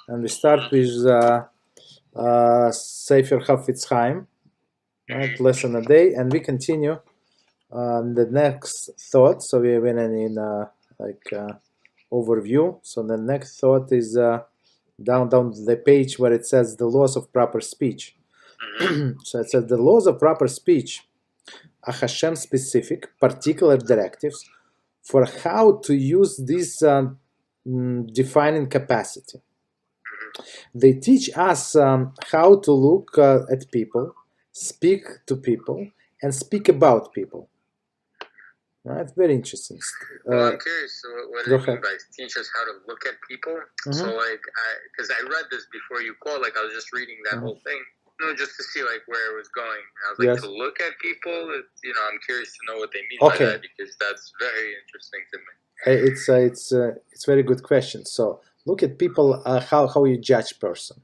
and we start with Sefer Chofetz Chaim, right? Lesson a day, and we continue the next thought. So we went in overview. So the next thought is down the page where it says the laws of proper speech. So it says the laws of proper speech are Hashem specific, particular directives for how to use this defining capacity. They teach us how to look at people, speak to people, and speak about people. Right? Very interesting. Well, I'm curious, so what do you mean by teach us how to look at people? Mm-hmm. So, because I read this before you called, I was just reading that whole thing, just to see, where it was going. I was like, to look at people, I'm curious to know what they mean by that, because that's very interesting to me. It's very good question. So, look at people, how you judge person.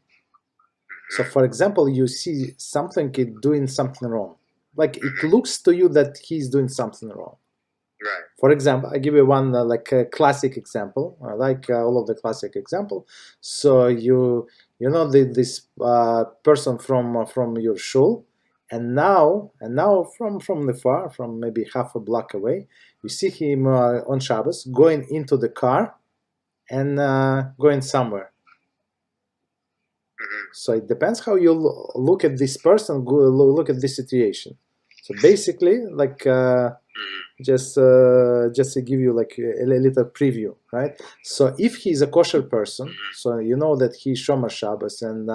So, for example, you see something doing something wrong. Like, it looks to you that he's doing something wrong. Right. For example, I give you one a classic example. I like all of the classic example. So you know this person from your shul, and now from the far, from maybe half a block away, you see him on Shabbos going into the car and going somewhere. Mm-hmm. So it depends how you look at this person, look at this situation. So basically, just to give you a little preview, right? So if he's a kosher person, so you know that he's Shomer Shabbos, and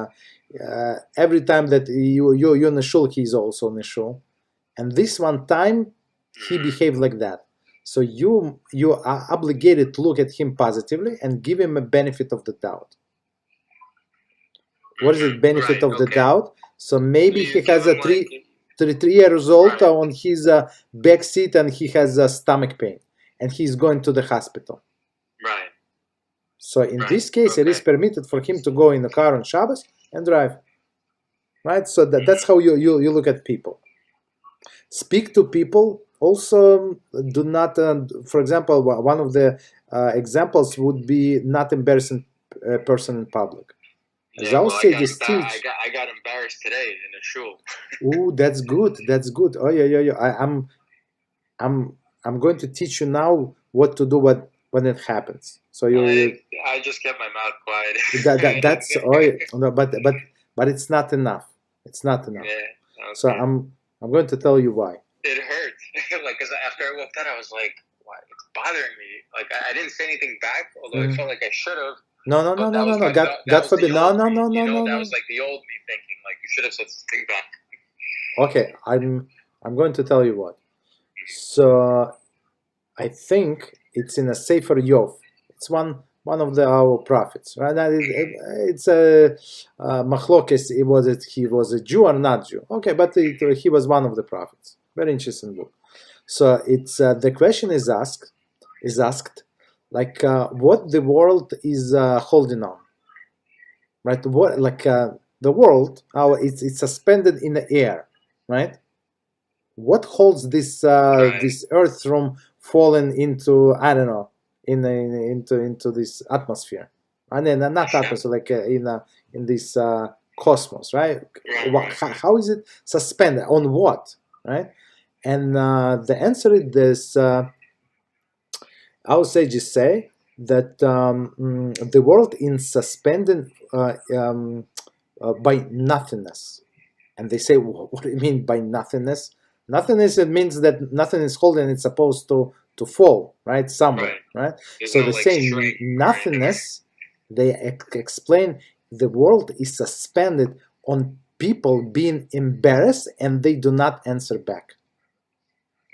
every time that you're in the shul, he's also in the shul, and this one time he behaved like that. So you are obligated to look at him positively and give him a benefit of the doubt. What is the benefit of the doubt? So maybe he has a 3 years old on his back seat and he has a stomach pain and he's going to the hospital. Right. So in this case, it is permitted for him to go in the car on Shabbos and drive. Right? So that's how you look at people. Speak to people. Also, do not, for example, one of the examples would be not embarrassing a person in public. I got embarrassed today in a shul. Oh, that's good. That's good. Oh yeah. I'm going to teach you now what to do when it happens. So I just kept my mouth quiet. But it's not enough. It's not enough. Yeah. Okay. So I'm going to tell you why. It hurt. Because after I walked out, I was like, "Why? It's bothering me." I didn't say anything back, although I felt like I should have. No. God forbid. No. That was like the old me thinking, you should have said something back. Okay, I'm going to tell you what. So I think it's in a Sefer Yov. It's one of our prophets, right? It's a machlokes. He was a Jew or not Jew? Okay, but he was one of the prophets. Very interesting book. So it's the question is asked. What the world is holding on, right? What the world, it's suspended in the air, right? What holds this this earth from falling into, I don't know, into this atmosphere, and then not atmosphere, in this cosmos, right? How is it suspended on what, right? And the answer is this. Our sages say that the world is suspended by nothingness. And they say, what do you mean by nothingness? Nothingness, it means that nothing is holding, it's supposed to fall, right? Somewhere, right? So they say nothingness, they explain the world is suspended on people being embarrassed and they do not answer back.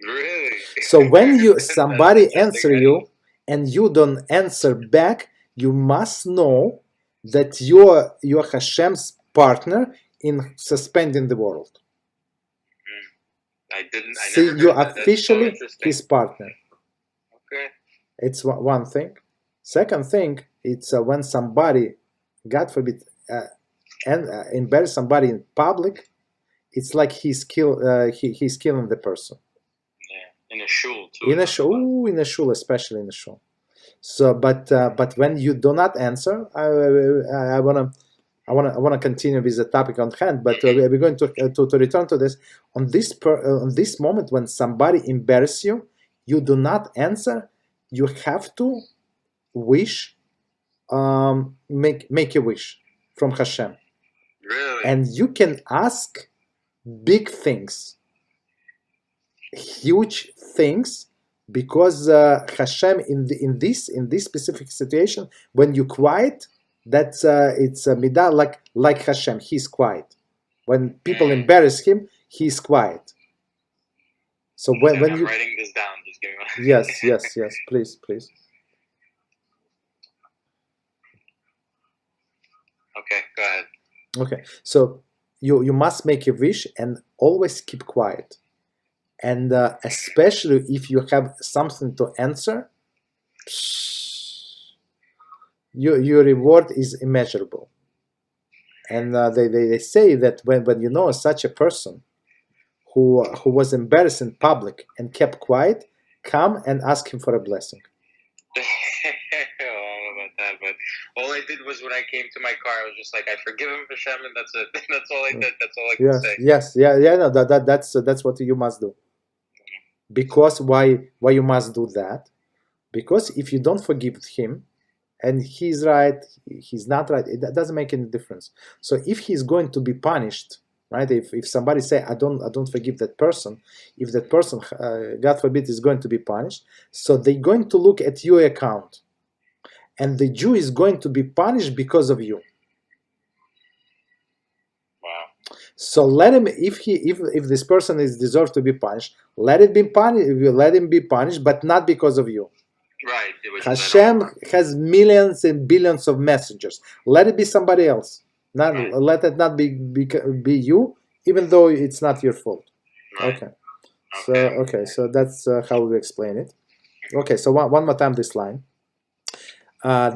Really? So when somebody answer you and you don't answer back, you must know that you're Hashem's partner in suspending the world. I didn't. See, you're officially his partner. Okay. It's one thing. Second thing, it's when somebody, God forbid, embarrass somebody in public, it's like he's killing the person. Yeah, in a shul too. In a shul, especially in a shul. So, but when you do not answer, I wanna continue with the topic on hand. But we're going to return to this on this moment when somebody embarrasses you, you do not answer. You have to wish, make a wish from Hashem. Really? And you can ask big things, huge things, because Hashem in this specific situation, when you quiet, that's it's a midah like Hashem. He's quiet. When people embarrass him, he's quiet. So when I'm you writing this down, just give me one. yes, please. Okay, go ahead. Okay, so you must make a wish and always keep quiet, and especially if you have something to answer, your reward is immeasurable. And they say that when you know such a person who was embarrassed in public and kept quiet, come and ask him for a blessing. But all I did was when I came to my car, I was just like, I forgive him for Shem, and that's it. That's all I did. That's all I can say. Yes. No, that's what you must do. Because why you must do that? Because if you don't forgive him, and he's right, he's not right, it doesn't make any difference. So if he's going to be punished, right? If somebody say I don't forgive that person, if that person, God forbid, is going to be punished, so they're going to look at your account. And the Jew is going to be punished because of you. Wow. So let him, if this person is deserved to be punished, let him be punished, but not because of you. Right. Hashem has millions and billions of messengers. Let it be somebody else. Let it not be you, even though it's not your fault. Right. Okay. So that's how we explain it. Okay. So one more time this line.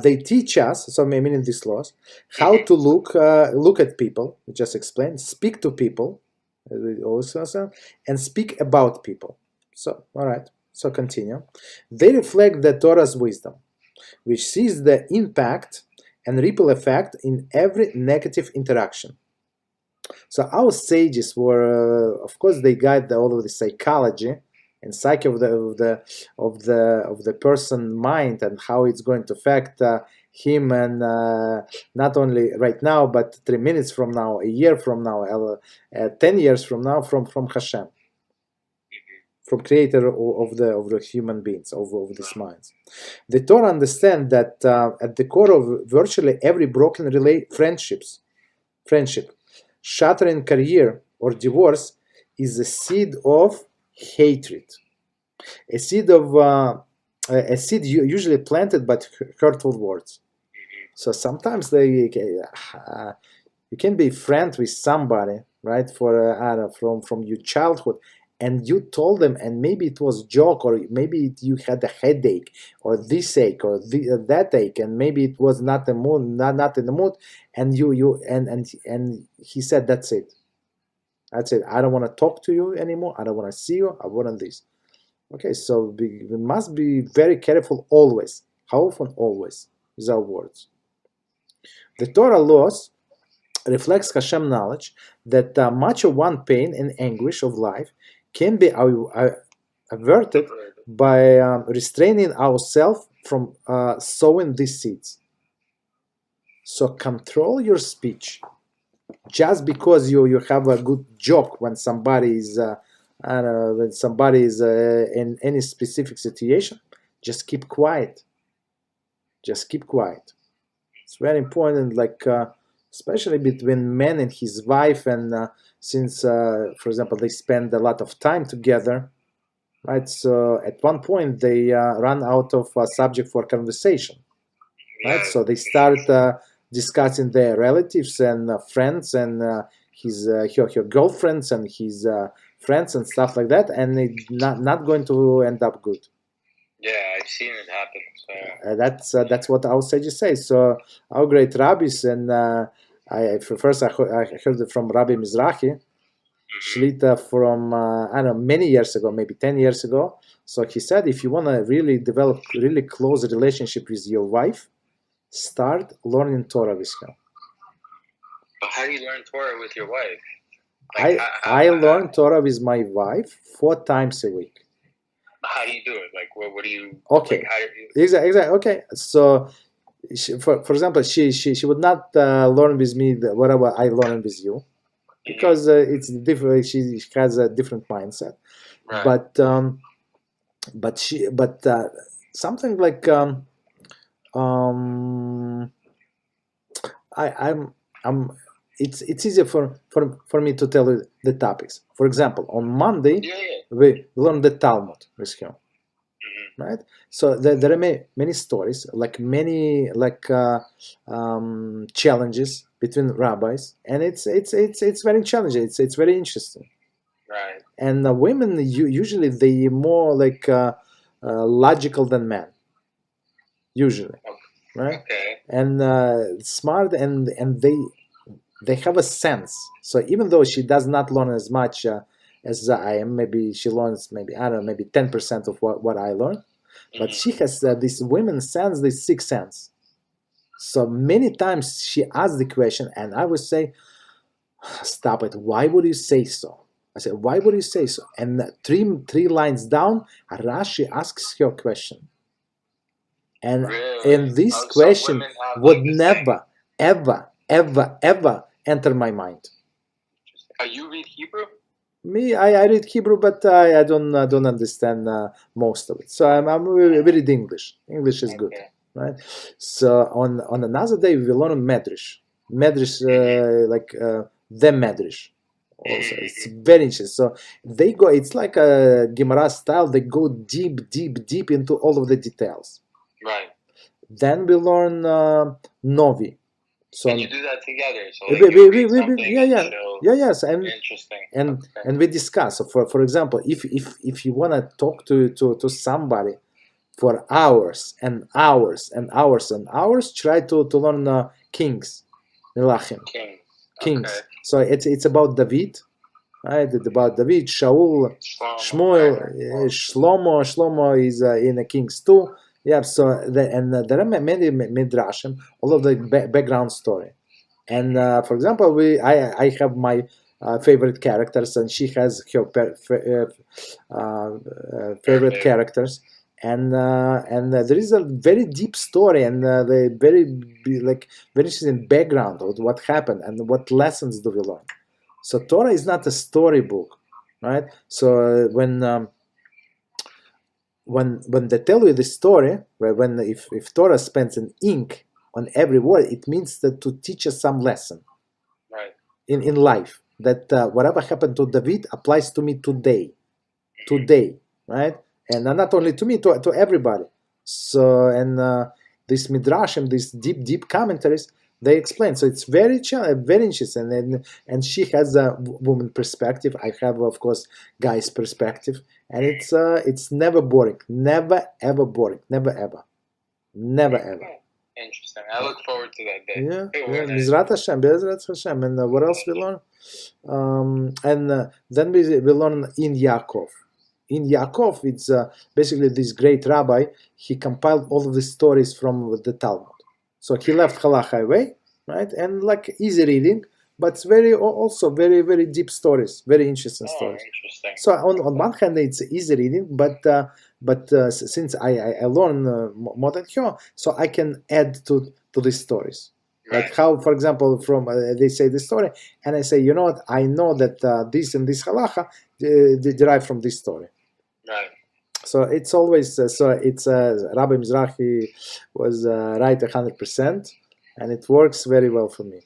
They teach us, so meaning these laws, how to look at people. We just explained. Speak to people, and speak about people. So, all right. So continue. They reflect the Torah's wisdom, which sees the impact and ripple effect in every negative interaction. So our sages were, of course, they guide all of the psychology and psyche of the person mind and how it's going to affect him, and not only right now, but 3 minutes from now, a year from now, 10 years from now, from Hashem, from Creator of the human beings, of these minds. The Torah understands that at the core of virtually every broken friendship, shattering career, or divorce is a seed of hatred, a seed usually planted by hurtful words. So sometimes you can be friends with somebody, right, from your childhood, and you told them, and maybe it was a joke, or maybe you had a headache, or this ache, or that ache, and maybe it was not in the mood, and and he said, that's it. I don't want to talk to you anymore. I don't want to see you. I want this. Okay, so we must be very careful always. How often? Always, with our words. The Torah laws reflects Hashem knowledge that much of one pain and anguish of life can be averted by restraining ourselves from sowing these seeds. So control your speech. Just because you have a good joke when somebody is in any specific situation, just keep quiet. Just keep quiet. It's very important, especially between man and his wife, and since, for example, they spend a lot of time together, right? So at one point they run out of subject for conversation, right? So they start discussing their relatives and friends and her girlfriends and his friends and stuff like that, and it's not going to end up good. Yeah, I've seen it happen. So. That's what our sages say. So our great rabbis, and I heard it from Rabbi Mizrachi, Shlita, from many years ago, maybe 10 years ago. So he said, if you want to really develop really close relationship with your wife, start learning Torah with her. But how do you learn Torah with your wife? I learn Torah with my wife 4 times a week. How do you do it? Like, what do you? Okay. Like, how do you... Exactly. Okay. So, for example, she would not learn with me whatever I learn with you, because it's different. She has a different mindset. Right. But something like it's easier for me to tell you the topics. For example, on Monday we learn the Talmud with him, right? So there are many stories, like many challenges between rabbis, and it's very challenging. It's very interesting. Right. And women usually they more logical than men. Usually, right? Okay. And smart, and they have a sense. So even though she does not learn as much as I am, maybe she learns maybe 10% of what I learn, but she has this women's sense, this sixth sense. So many times she asks the question, and I would say, "Stop it! Why would you say so?" I said, "Why would you say so?" And three lines down, Rashi asks her a question. And this question would never, ever enter my mind. You read Hebrew? Me, I read Hebrew, but I don't understand most of it. So I'm read English. English is good, right? So on another day we learn Medrash. The Medrash. Also, it's very interesting. So they go. It's like a Gemara style. They go deep into all of the details. Right. Then we learn Novi. So and you do that together. So yes, and interesting. And we discuss. So for example, if you want to talk to somebody for hours and hours and hours and hours, try to learn Kings, Melachim. Kings. Okay. So it's about David. Right, it's about David, Shaul, Shmuel, Shlomo is in the Kings too. Yeah, so there are many midrashim, all of the background story, and for example, I have my favorite characters, and she has her favorite characters, and there is a very deep story, and the very interesting background of what happened and what lessons do we learn. So Torah is not a storybook, right? So when they tell you the story, right? If Torah spends an ink on every word, it means that to teach us some lesson, right? In life, that whatever happened to David applies to me today, right? And not only to me, to everybody. So and this midrashim, these deep commentaries, they explain. So it's very interesting, and she has a woman perspective. I have, of course, guy's perspective, and it's never boring, never ever boring, never ever. Interesting. I look forward to that day. Yeah. BeEzrat HaShem. And what else we learn? Then we learn in Yaakov. In Yaakov, it's basically this great rabbi. He compiled all of the stories from the Talmud. So he left halacha away, right? And like easy reading, but it's also very, very deep stories, very interesting stories. Interesting. So on one hand, it's easy reading, but since I learn more than her, so I can add to these stories. Right. Like how, for example, from they say the story, and I say, you know what? I know that this and this halacha derive from this story. Right. So it's always Rabbi Mizrachi was right 100%, and it works very well for me.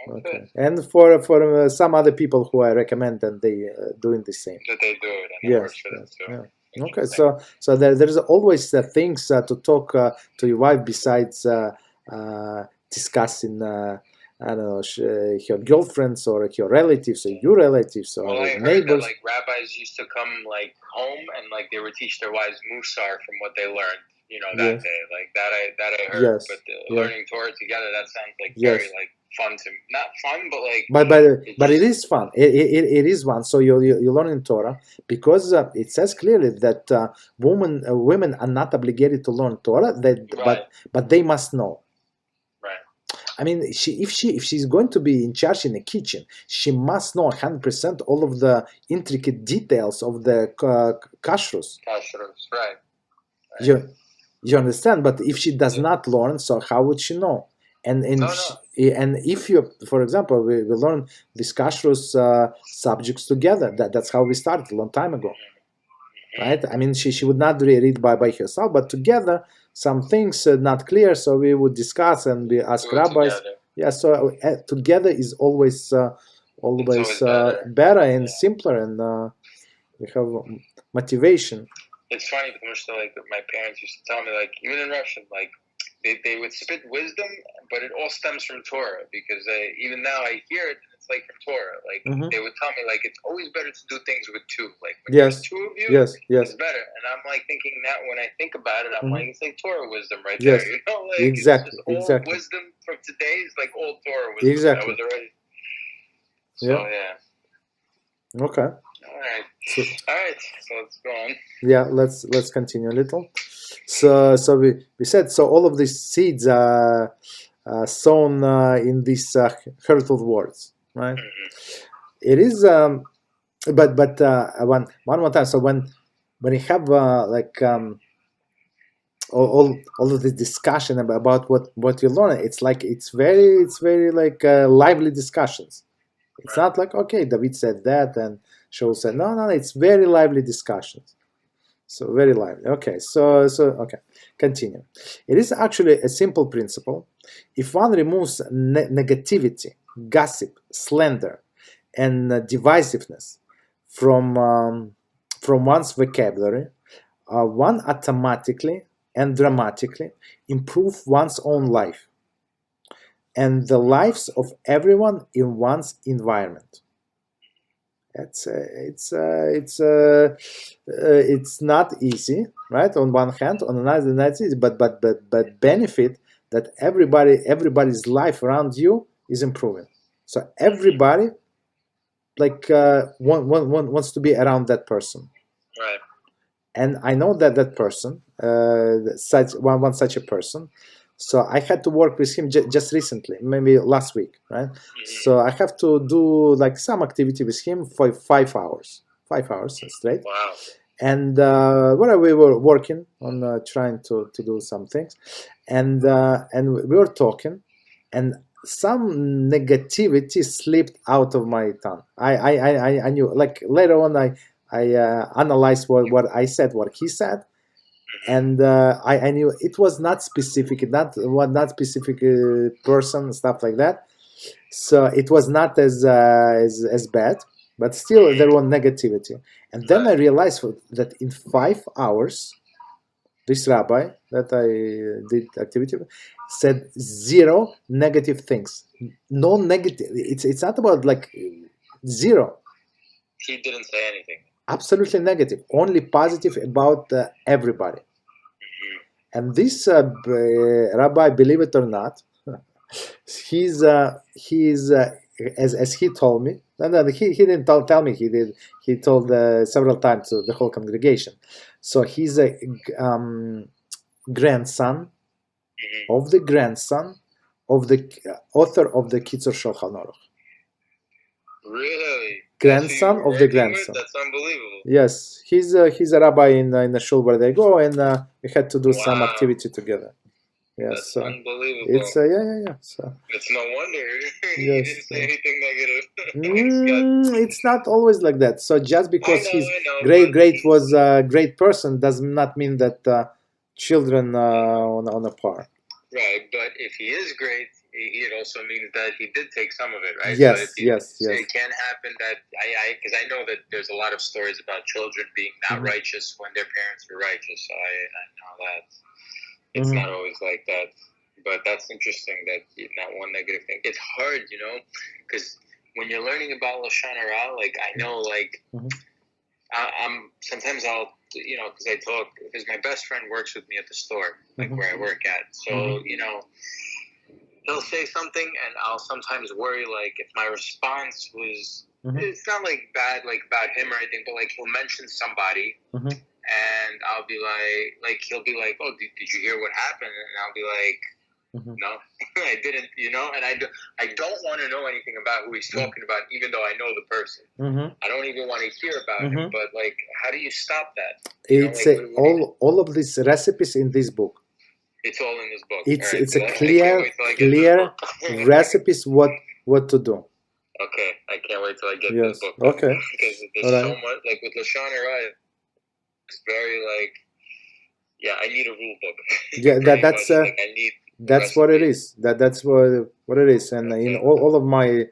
Okay. And for some other people who I recommend, and they doing the same. That they do it, and it works for them too. Yeah. Okay, so there's always things to talk to your wife besides discussing I don't know, her girlfriends or her relatives or your relatives or I neighbors. Heard that, like, rabbis used to come like home and like they would teach their wives musar from what they learned, that day. Like that I heard. Yes. But learning Torah together, that sounds like very like fun to me. Not fun, but like. But it is fun. It is fun. So you learn in Torah because it says clearly that women are not obligated to learn Torah. But they must know. I mean, if she's going to be in charge in the kitchen, she must know 100% all of the intricate details of the kashrus. Kashrus, right. You understand? But if she does not learn, so how would she know? And if you, for example, we learn these kashrus subjects together. That's how we started a long time ago, right? I mean, she would not read by herself, but together. Some things not clear, so we would discuss and we ask rabbis. Together. Yeah, so together is always better and simpler, and we have motivation. It's funny because like my parents used to tell me, like even in Russian, like they would spit wisdom, but it all stems from Torah because even now I hear it. It's like from Torah. Like they would tell me, like it's always better to do things with two. Like when there's two of you, it's better. And I'm like thinking that when I think about it, I'm like it's like Torah wisdom right there. You know, like exactly. It's just all wisdom from today is like all Torah wisdom. Exactly. That was already. So yeah. Okay. All right. So let's go on. Yeah, let's continue a little. So we said so all of these seeds are sown in these hurtful words. Right, it is, but one more time. So when you have all of this discussion about what you learn, it's very like lively discussions. It's not like okay, David said that and Shaul said no. It's very lively discussions. So very lively. Okay, so okay, continue. It is actually a simple principle. If one removes negativity, gossip, slander, and divisiveness from one's vocabulary, one automatically and dramatically improve one's own life and the lives of everyone in one's environment. It's not easy, right? On one hand, on another, not easy, but benefit that everybody's life around you is improving. So everybody like wants to be around that person, right? And I know that person, such a person. So I had to work with him just recently, maybe last week, right? So I have to do like some activity with him for 5 hours straight. Wow. And where we were working on trying to do some things, and we were talking, and some negativity slipped out of my tongue. I knew, like later on I analyzed what I said, what he said. And I knew it was not specific, not specific person, stuff like that. So it was not as bad, but still there was negativity. And then I realized that in 5 hours, this rabbi that I did activity with said 0 negative things. No negative. It's not about like 0. He didn't say anything. Absolutely negative. Only positive about everybody. And this rabbi, believe it or not, he's as he told me. No, he didn't tell me. He told several times to the whole congregation. So he's a grandson of the grandson of the author of the Kitzur Shulchan Aruch. Really? Grandson of the grandson. That's unbelievable. Yes, he's a rabbi in the shul where they go, and we had to do some activity together. Yes, that's unbelievable. It's yeah. So it's no wonder he didn't say anything negative. It's not always like that. So just because he's great was a great person does not mean that children on a par. Right, but if he is great, it also means that he did take some of it, right? Yes, so yes. It can happen that because I know that there's a lot of stories about children being not righteous when their parents were righteous. So I know that it's not always like that. But that's interesting that not one negative thing. It's hard, because when you're learning about Lashon Hara, like I know, like I'm sometimes I'll, because I talk, because my best friend works with me at the store, like where I work at. So he'll say something, and I'll sometimes worry, like, if my response was, it's not like bad about him or anything, but like he'll mention somebody, and I'll be like he'll be like, oh, did you hear what happened? And I'll be like, no, I didn't, and I don't want to know anything about who he's talking about, even though I know the person. I don't even want to hear about him, but like, how do you stop that? It's all of these recipes in this book. It's all in this book. It's a clear recipes what to do. Okay, I can't wait till I get this book. Okay. Because there's so much, like with Lashon Hara, it's very like, I need a rule book. That's what it is. That's what it is. And in all of my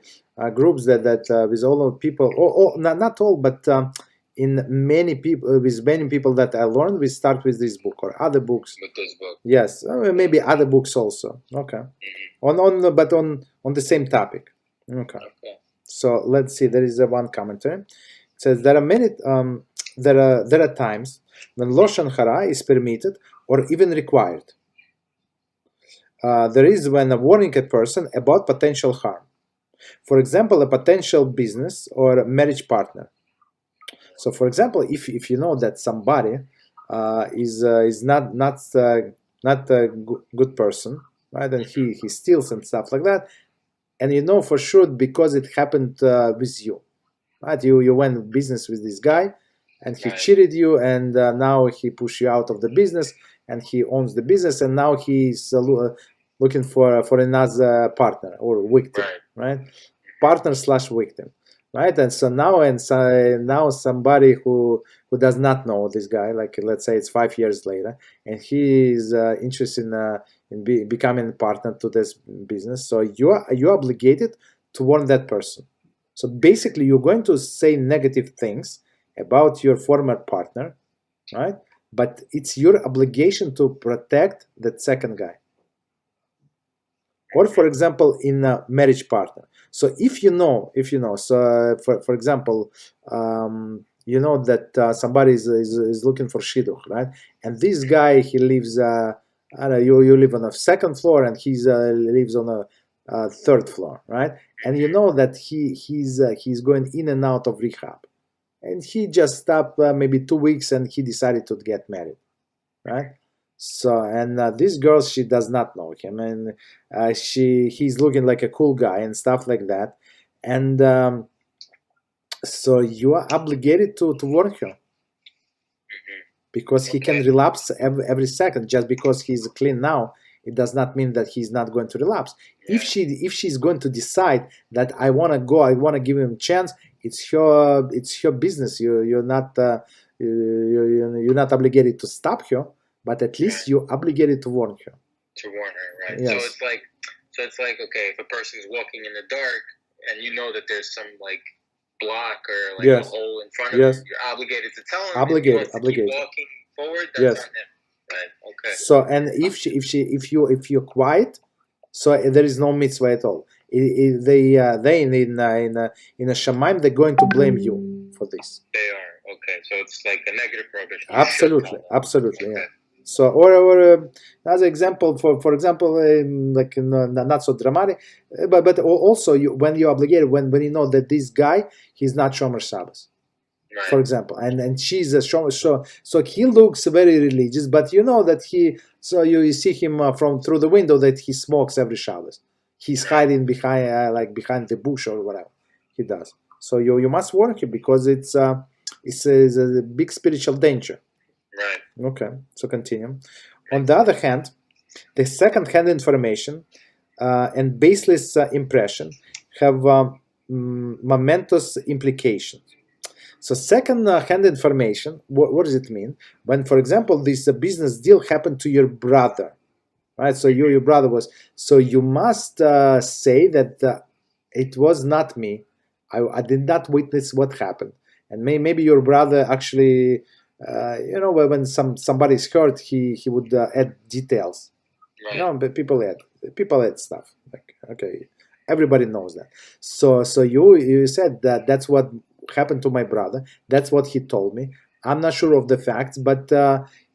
groups that with all of people, not all, but in many people, with many people that I learned, we start with this book or other books. With this book. Yes, maybe other books also. Okay. But on the same topic. Okay. So let's see. There is one commentary. It says there are many. There are times when Lashon Hara is permitted or even required. There is when warning a person about potential harm. For example, a potential business or marriage partner. So, for example, if you know that somebody is not a good person, right, and he steals and stuff like that, and you know for sure because it happened with you, right? You went business with this guy, and he cheated you, and now he pushed you out of the business, and he owns the business, and now he's looking for another partner or victim, right? Partner / victim. Right, and so now somebody who does not know this guy, like let's say it's 5 years later, and he is interested in becoming a partner to this business. So you're obligated to warn that person. So basically, you're going to say negative things about your former partner, right? But it's your obligation to protect that second guy. Or, for example, in a marriage partner. So if you know, so for example, you know that somebody is looking for shidduch, right? And this guy, he lives, you live on a second floor, and he lives on a third floor, right? And you know that he's going in and out of rehab, and he just stopped maybe 2 weeks, and he decided to get married, right? So, and this girl, she does not know him, and he's looking like a cool guy and stuff like that, and so you are obligated to warn her, because he can relapse every second. Just because he's clean now, it does not mean that he's not going to relapse. If she's going to decide that I want to give him a chance, it's her business. You're not obligated to stop her. But at least you're obligated to warn her. To warn her, right? Yes. So it's like okay, if a person's walking in the dark and you know that there's some like block or like a hole in front of him, you're obligated to tell him. Obligated. Keep walking forward. That's on him, right? Okay. So and if you're quiet, so there is no mitzvah at all. They in a Shemaim, they're going to blame you for this. They are okay. So it's like a negative prohibition. Absolutely, okay. Yeah. So, or as an example, for example, like not so dramatic, but also when you're obligated, when you know that this guy, he's not Shomer Shabbos, for example, and she's a Shomer, so he looks very religious, but you know that you see him through the window that he smokes every Shabbos. He's hiding behind the bush or whatever he does. So you must warn him, because it's a big spiritual danger. Right. Okay, so continue. On the other hand, the second-hand information and baseless impression have momentous implications. So second-hand information, what does it mean? When, for example, this business deal happened to your brother, right? So your brother was, so you must say that it was not me. I did not witness what happened. And maybe your brother actually... when somebody's hurt, he would add details. Right. But people add stuff. Like, okay, everybody knows that. So you said that that's what happened to my brother. That's what he told me. I'm not sure of the facts, but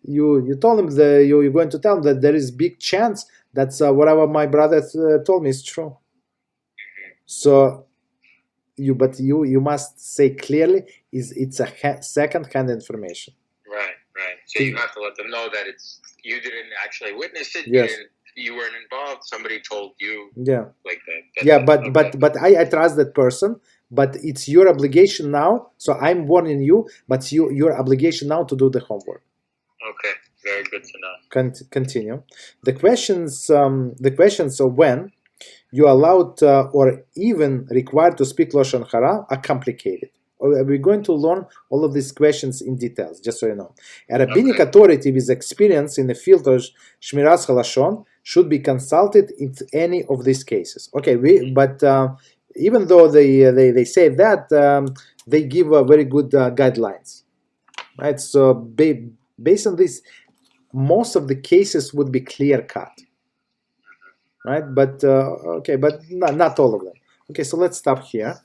you told him you're going to tell him that there is big chance That's whatever my brother told me is true. So you must say clearly it's a second-hand information. Right. So you have to let them know that you didn't actually witness it. Yes. You weren't involved. Somebody told you. Yeah. Like that. Yeah, but I trust that person. But it's your obligation now. So I'm warning you. But your obligation now to do the homework. Okay. Very good to know. Continue. The questions of when you are allowed or even required to speak Lashon Hara are complicated. We're going to learn all of these questions in details, just so you know. A rabbinic authority with experience in the field of Shmiras Haloshon should be consulted in any of these cases. Okay, but even though they say that, they give very good guidelines, right? So based on this, most of the cases would be clear cut, right? But okay, but not all of them. Okay, so let's stop here.